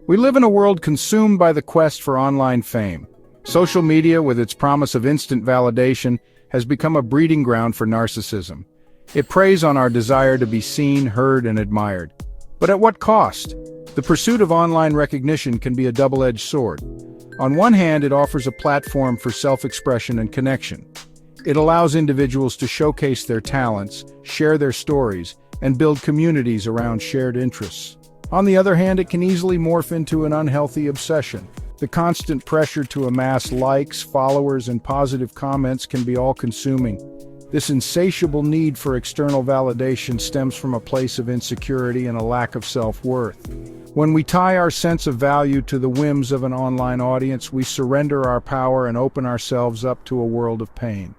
We live in a world consumed by the quest for online fame. Social media, with its promise of instant validation, has become a breeding ground for narcissism. It preys on our desire to be seen, heard, and admired. But at what cost? The pursuit of online recognition can be a double-edged sword. On one hand, it offers a platform for self-expression and connection. It allows individuals to showcase their talents, share their stories, and build communities around shared interests. On the other hand, it can easily morph into an unhealthy obsession. The constant pressure to amass likes, followers, and positive comments can be all-consuming. This insatiable need for external validation stems from a place of insecurity and a lack of self-worth. When we tie our sense of value to the whims of an online audience, we surrender our power and open ourselves up to a world of pain.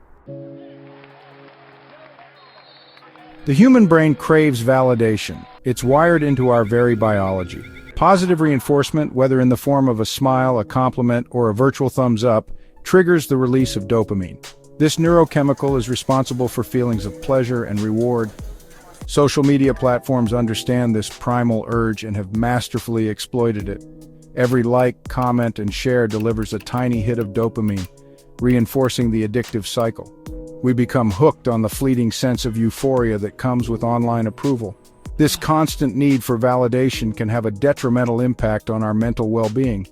The human brain craves validation. It's wired into our very biology. Positive reinforcement, whether in the form of a smile, a compliment, or a virtual thumbs up, triggers the release of dopamine. This neurochemical is responsible for feelings of pleasure and reward. Social media platforms understand this primal urge and have masterfully exploited it. Every like, comment, and share delivers a tiny hit of dopamine, reinforcing the addictive cycle. We become hooked on the fleeting sense of euphoria that comes with online approval. This constant need for validation can have a detrimental impact on our mental well-being.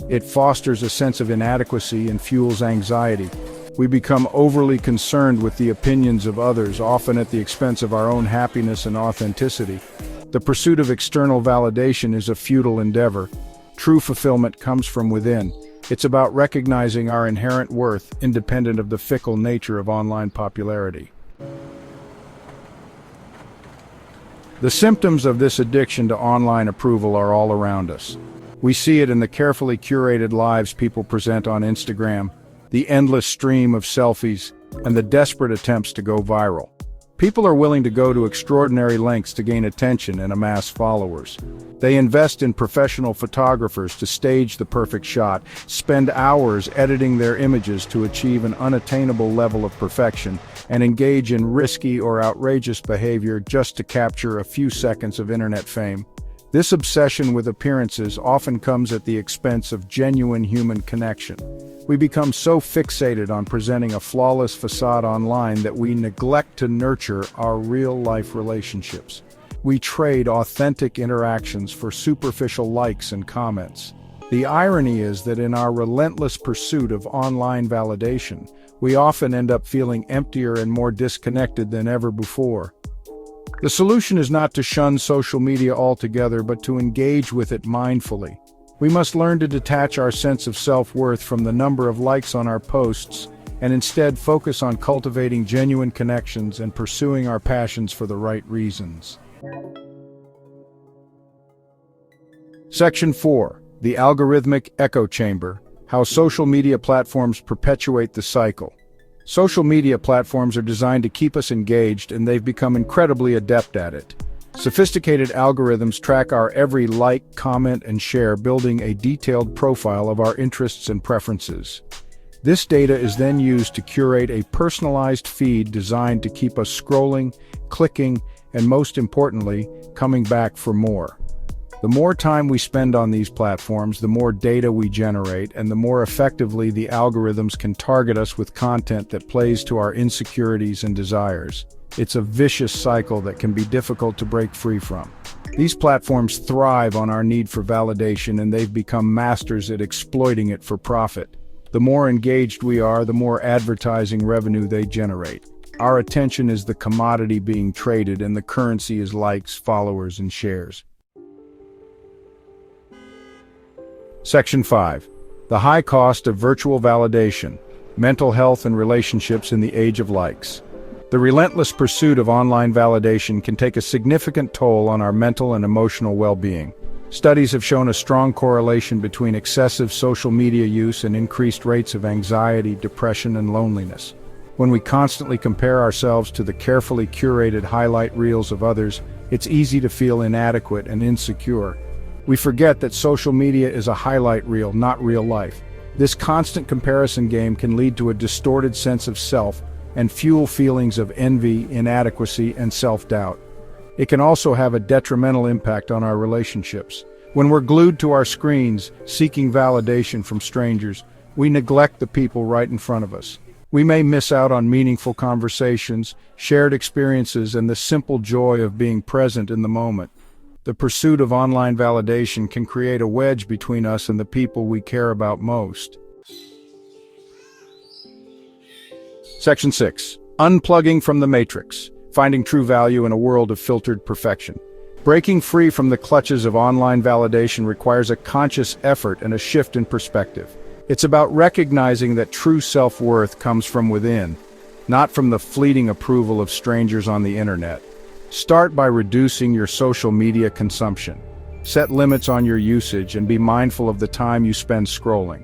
It fosters a sense of inadequacy and fuels anxiety. We become overly concerned with the opinions of others, often at the expense of our own happiness and authenticity. The pursuit of external validation is a futile endeavor. True fulfillment comes from within. It's about recognizing our inherent worth, independent of the fickle nature of online popularity. The symptoms of this addiction to online approval are all around us. We see it in the carefully curated lives people present on Instagram, the endless stream of selfies, and the desperate attempts to go viral. People are willing to go to extraordinary lengths to gain attention and amass followers. They invest in professional photographers to stage the perfect shot, spend hours editing their images to achieve an unattainable level of perfection, and engage in risky or outrageous behavior just to capture a few seconds of internet fame. This obsession with appearances often comes at the expense of genuine human connection. We become so fixated on presenting a flawless facade online that we neglect to nurture our real-life relationships. We trade authentic interactions for superficial likes and comments. The irony is that in our relentless pursuit of online validation, we often end up feeling emptier and more disconnected than ever before. The solution is not to shun social media altogether, but to engage with it mindfully. We must learn to detach our sense of self-worth from the number of likes on our posts and instead focus on cultivating genuine connections and pursuing our passions for the right reasons. Section 4. The algorithmic echo chamber: how social media platforms perpetuate the cycle. Social media platforms are designed to keep us engaged, and they've become incredibly adept at it. Sophisticated algorithms track our every like, comment, and share, building a detailed profile of our interests and preferences. This data is then used to curate a personalized feed designed to keep us scrolling, clicking, and most importantly, coming back for more. The more time we spend on these platforms, the more data we generate, and the more effectively the algorithms can target us with content that plays to our insecurities and desires. It's a vicious cycle that can be difficult to break free from. These platforms thrive on our need for validation, and they've become masters at exploiting it for profit. The more engaged we are, the more advertising revenue they generate. Our attention is the commodity being traded, and the currency is likes, followers, and shares. Section 5. The high cost of virtual validation: mental health and relationships in the age of likes. The relentless pursuit of online validation can take a significant toll on our mental and emotional well-being. Studies have shown a strong correlation between excessive social media use and increased rates of anxiety, depression, and loneliness. When we constantly compare ourselves to the carefully curated highlight reels of others, it's easy to feel inadequate and insecure. We forget that social media is a highlight reel, not real life. This constant comparison game can lead to a distorted sense of self and fuel feelings of envy, inadequacy, and self-doubt. It can also have a detrimental impact on our relationships. When we're glued to our screens, seeking validation from strangers, we neglect the people right in front of us. We may miss out on meaningful conversations, shared experiences, and the simple joy of being present in the moment. The pursuit of online validation can create a wedge between us and the people we care about most. Section 6. Unplugging from the Matrix. Finding true value in a world of filtered perfection. Breaking free from the clutches of online validation requires a conscious effort and a shift in perspective. It's about recognizing that true self-worth comes from within, not from the fleeting approval of strangers on the internet. Start by reducing your social media consumption. Set limits on your usage and be mindful of the time you spend scrolling.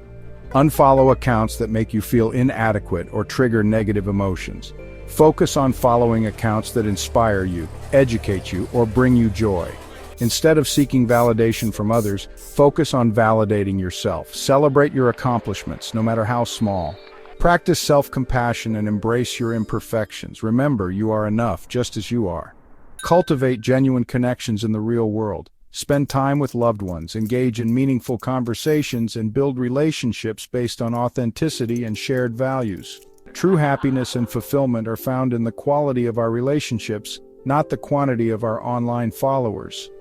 Unfollow accounts that make you feel inadequate or trigger negative emotions. Focus on following accounts that inspire you, educate you, or bring you joy. Instead of seeking validation from others, focus on validating yourself. Celebrate your accomplishments, no matter how small. Practice self-compassion and embrace your imperfections. Remember, you are enough, just as you are. Cultivate genuine connections in the real world. Spend time with loved ones, engage in meaningful conversations, and build relationships based on authenticity and shared values. True happiness and fulfillment are found in the quality of our relationships, not the quantity of our online followers.